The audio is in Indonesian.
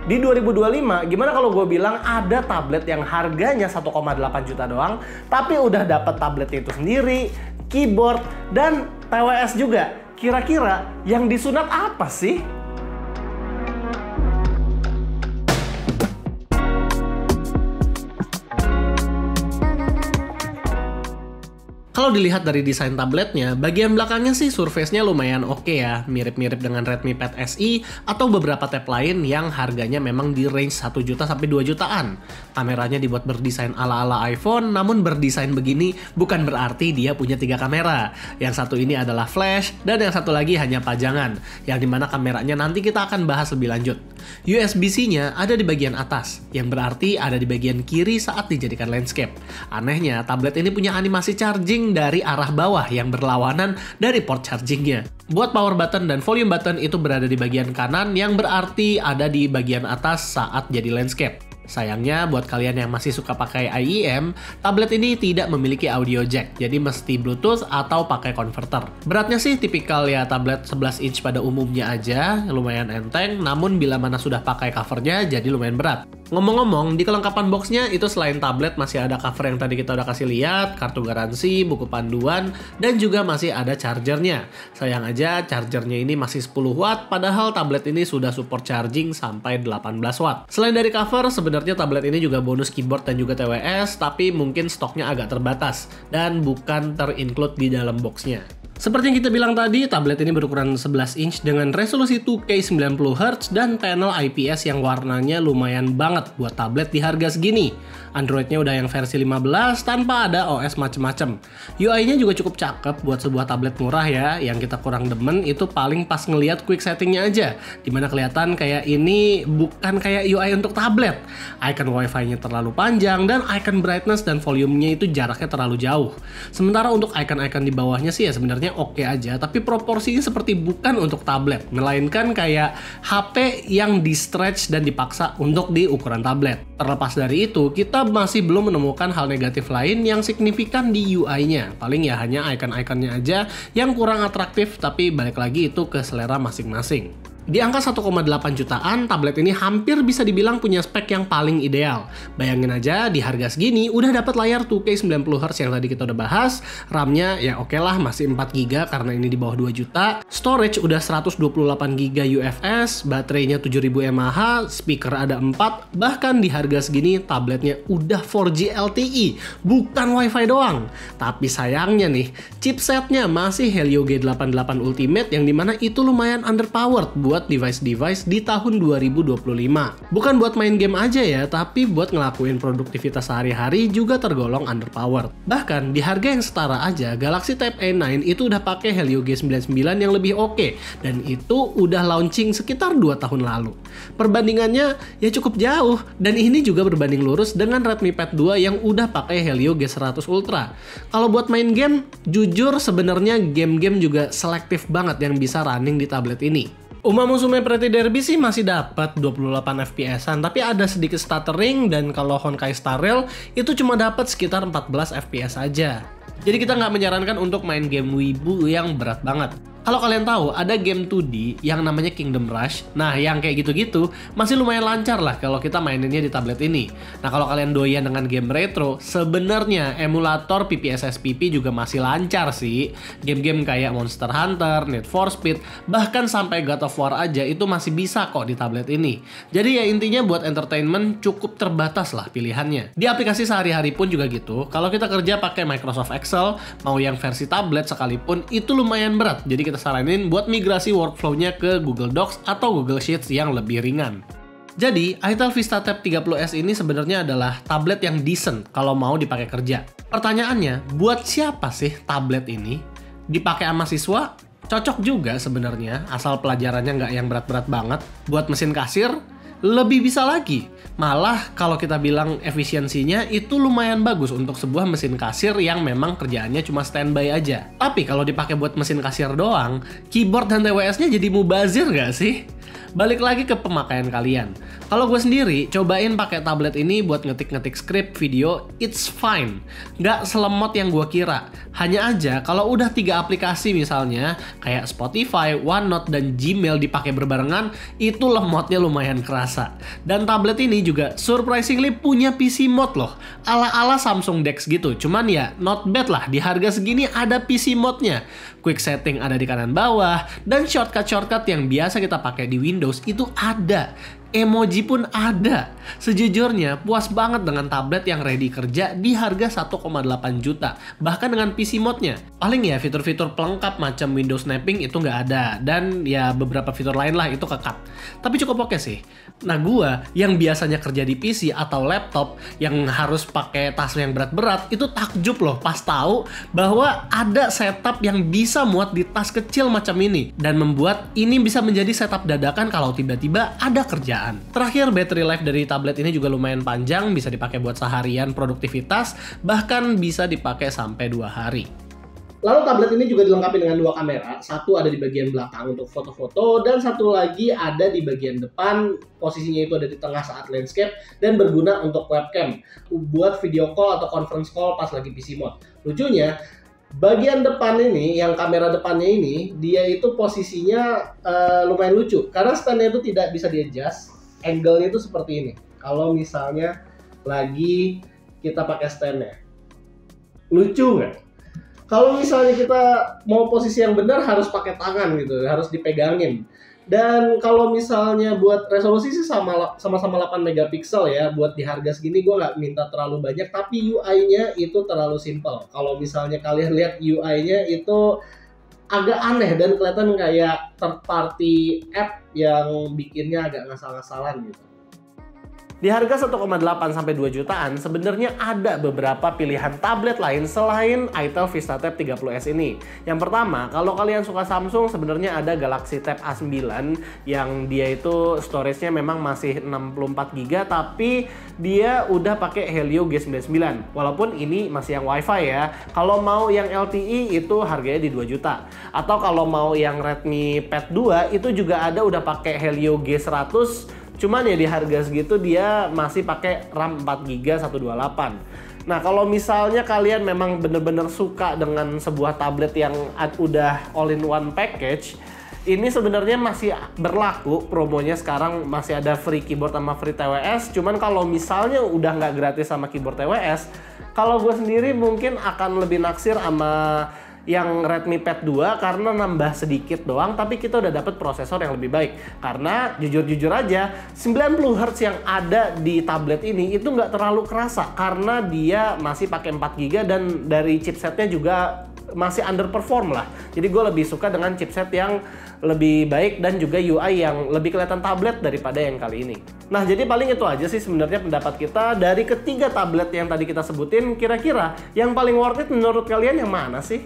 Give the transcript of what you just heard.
Di 2025, gimana kalau gue bilang ada tablet yang harganya 1,8 juta doang, tapi udah dapat tabletnya itu sendiri, keyboard, dan TWS juga. Kira-kira yang disunat apa sih? Kalau dilihat dari desain tabletnya, bagian belakangnya sih surface-nya lumayan oke ya, mirip-mirip dengan Redmi Pad SE atau beberapa tab lain yang harganya memang di range 1 juta sampai 2 jutaan. Kameranya dibuat berdesain ala-ala iPhone, namun berdesain begini bukan berarti dia punya 3 kamera. Yang satu ini adalah flash, dan yang satu lagi hanya pajangan, yang dimana kameranya nanti kita akan bahas lebih lanjut. USB-C-nya ada di bagian atas, yang berarti ada di bagian kiri saat dijadikan landscape. Anehnya, tablet ini punya animasi charging dari arah bawah yang berlawanan dari port chargingnya. Buat power button dan volume button itu berada di bagian kanan, yang berarti ada di bagian atas saat jadi landscape. Sayangnya buat kalian yang masih suka pakai IEM, tablet ini tidak memiliki audio jack, jadi mesti Bluetooth atau pakai converter. Beratnya sih tipikal ya tablet 11 inch pada umumnya aja, lumayan enteng, namun bila mana sudah pakai covernya jadi lumayan berat. Ngomong-ngomong, di kelengkapan boxnya itu selain tablet masih ada cover yang tadi kita udah kasih lihat, kartu garansi, buku panduan, dan juga masih ada chargernya. Sayang aja chargernya ini masih 10 watt, padahal tablet ini sudah support charging sampai 18 watt. Selain dari cover, sebenarnya tablet ini juga bonus keyboard dan juga TWS, tapi mungkin stoknya agak terbatas, dan bukan terinclude di dalam boxnya. Seperti yang kita bilang tadi, tablet ini berukuran 11 inch dengan resolusi 2K 90Hz dan panel IPS yang warnanya lumayan banget buat tablet di harga segini. Android-nya udah yang versi 15 tanpa ada OS macem-macem. UI-nya juga cukup cakep buat sebuah tablet murah ya. Yang kita kurang demen itu paling pas ngelihat quick settingnya aja, dimana kelihatan kayak ini bukan kayak UI untuk tablet. Icon Wi-Fi-nya terlalu panjang dan icon brightness dan volumenya itu jaraknya terlalu jauh. Sementara untuk icon-icon di bawahnya sih ya sebenarnya oke aja, tapi proporsinya seperti bukan untuk tablet, melainkan kayak HP yang di stretch dan dipaksa untuk di ukuran tablet. Terlepas dari itu, kita masih belum menemukan hal negatif lain yang signifikan di UI-nya. Paling ya hanya icon-iconnya aja yang kurang atraktif, tapi balik lagi itu ke selera masing-masing. Di angka 1,8 jutaan, tablet ini hampir bisa dibilang punya spek yang paling ideal. Bayangin aja, di harga segini udah dapat layar 2K 90Hz yang tadi kita udah bahas, RAM-nya ya oke lah masih 4GB karena ini di bawah 2 juta, storage udah 128GB UFS, baterainya 7000 mAh, speaker ada 4, bahkan di harga segini tabletnya udah 4G LTE, bukan Wi-Fi doang. Tapi sayangnya nih, chipsetnya masih Helio G88 Ultimate yang dimana itu lumayan underpowered buat device-device di tahun 2025. Bukan buat main game aja ya, tapi buat ngelakuin produktivitas sehari-hari juga tergolong underpowered. Bahkan di harga yang setara aja, Galaxy Tab A9 itu udah pakai Helio G99 yang lebih oke, dan itu udah launching sekitar 2 tahun lalu. Perbandingannya ya cukup jauh, dan ini juga berbanding lurus dengan Redmi Pad 2 yang udah pakai Helio G100 Ultra. Kalau buat main game, jujur sebenarnya game-game juga selektif banget yang bisa running di tablet ini. Uma Musume Pretty Derby sih masih dapat 28 FPS-an, tapi ada sedikit stuttering, dan kalau Honkai Star Rail itu cuma dapat sekitar 14 FPS aja. Jadi kita nggak menyarankan untuk main game wibu yang berat banget. Kalau kalian tahu, ada game 2D yang namanya Kingdom Rush. Nah, yang kayak gitu-gitu masih lumayan lancar lah kalau kita maininnya di tablet ini. Nah, kalau kalian doyan dengan game retro, sebenarnya emulator PPSSPP juga masih lancar sih. Game-game kayak Monster Hunter, Need for Speed, bahkan sampai God of War aja itu masih bisa kok di tablet ini. Jadi ya intinya buat entertainment cukup terbatas lah pilihannya. Di aplikasi sehari-hari pun juga gitu. Kalau kita kerja pakai Microsoft Excel, mau yang versi tablet sekalipun itu lumayan berat. Jadi kita saranin buat migrasi workflow-nya ke Google Docs atau Google Sheets yang lebih ringan. Jadi, Itel Vista Tab 30s ini sebenarnya adalah tablet yang decent kalau mau dipakai kerja. Pertanyaannya, buat siapa sih tablet ini? Dipakai sama siswa? Cocok juga sebenarnya, asal pelajarannya nggak yang berat-berat banget. Buat mesin kasir? Lebih bisa lagi. Malah kalau kita bilang efisiensinya itu lumayan bagus untuk sebuah mesin kasir yang memang kerjaannya cuma standby aja. Tapi kalau dipakai buat mesin kasir doang, keyboard dan TWS-nya jadi mubazir nggak sih? Balik lagi ke pemakaian kalian. Kalau gue sendiri, cobain pakai tablet ini buat ngetik-ngetik skrip video, it's fine. Nggak selemot yang gue kira. Hanya aja, kalau udah 3 aplikasi misalnya, kayak Spotify, OneNote, dan Gmail dipakai berbarengan, itu lemotnya lumayan kerasa. berasa. Dan tablet ini juga surprisingly punya PC mode loh, ala-ala Samsung DeX gitu. Cuman ya not bad lah, di harga segini ada PC mode-nya. Quick setting ada di kanan bawah, dan shortcut-shortcut yang biasa kita pakai di Windows itu ada. Emoji pun ada. Sejujurnya puas banget dengan tablet yang ready kerja di harga 1,8 juta. Bahkan dengan PC mode-nya. Paling ya fitur-fitur pelengkap macam Windows Snapping itu nggak ada. Dan ya beberapa fitur lain lah itu kekat. Tapi cukup oke sih. Nah gua yang biasanya kerja di PC atau laptop yang harus pakai tas yang berat-berat itu takjub loh pas tahu bahwa ada setup yang bisa muat di tas kecil macam ini. Dan membuat ini bisa menjadi setup dadakan kalau tiba-tiba ada kerjaan. Terakhir, battery life dari tablet ini juga lumayan panjang, bisa dipakai buat seharian produktivitas, bahkan bisa dipakai sampai 2 hari. Lalu tablet ini juga dilengkapi dengan 2 kamera, satu ada di bagian belakang untuk foto-foto, dan satu lagi ada di bagian depan, posisinya itu ada di tengah saat landscape, dan berguna untuk webcam, buat video call atau conference call pas lagi PC mode. Lucunya, bagian depan ini, yang kamera depannya ini, dia itu posisinya lumayan lucu, karena standnya itu tidak bisa di-adjust. Angle-nya itu seperti ini. Kalau misalnya lagi kita pakai stand-nya. Lucu nggak? Kalau misalnya kita mau posisi yang benar harus pakai tangan gitu, harus dipegangin. Dan kalau misalnya buat resolusi sih sama-sama 8 megapiksel ya. Buat di harga segini gue nggak minta terlalu banyak, tapi UI-nya itu terlalu simple. Kalau misalnya kalian lihat UI-nya itu agak aneh dan kelihatan kayak third party app yang bikinnya agak ngasal-ngasalan gitu. Di harga 1,8 sampai 2 jutaan sebenarnya ada beberapa pilihan tablet lain selain Itel VistaTab 30S ini. Yang pertama, kalau kalian suka Samsung sebenarnya ada Galaxy Tab A9 yang dia itu storage-nya memang masih 64GB tapi dia udah pakai Helio G99. Walaupun ini masih yang WiFi ya. Kalau mau yang LTE itu harganya di 2 juta. Atau kalau mau yang Redmi Pad 2 itu juga ada udah pakai Helio G100. Cuman ya di harga segitu dia masih pakai RAM 4GB 128. Nah kalau misalnya kalian memang bener-bener suka dengan sebuah tablet yang udah all-in-one package, ini sebenarnya masih berlaku promonya sekarang, masih ada free keyboard sama free TWS. Cuman kalau misalnya udah nggak gratis sama keyboard TWS, kalau gue sendiri mungkin akan lebih naksir sama yang Redmi Pad 2 karena nambah sedikit doang tapi kita udah dapet prosesor yang lebih baik. Karena jujur-jujur aja 90Hz yang ada di tablet ini itu nggak terlalu kerasa karena dia masih pakai 4GB dan dari chipsetnya juga masih underperform lah. Jadi gue lebih suka dengan chipset yang lebih baik dan juga UI yang lebih kelihatan tablet daripada yang kali ini. Nah jadi paling itu aja sih sebenarnya pendapat kita dari ketiga tablet yang tadi kita sebutin. Kira-kira yang paling worth it menurut kalian yang mana sih?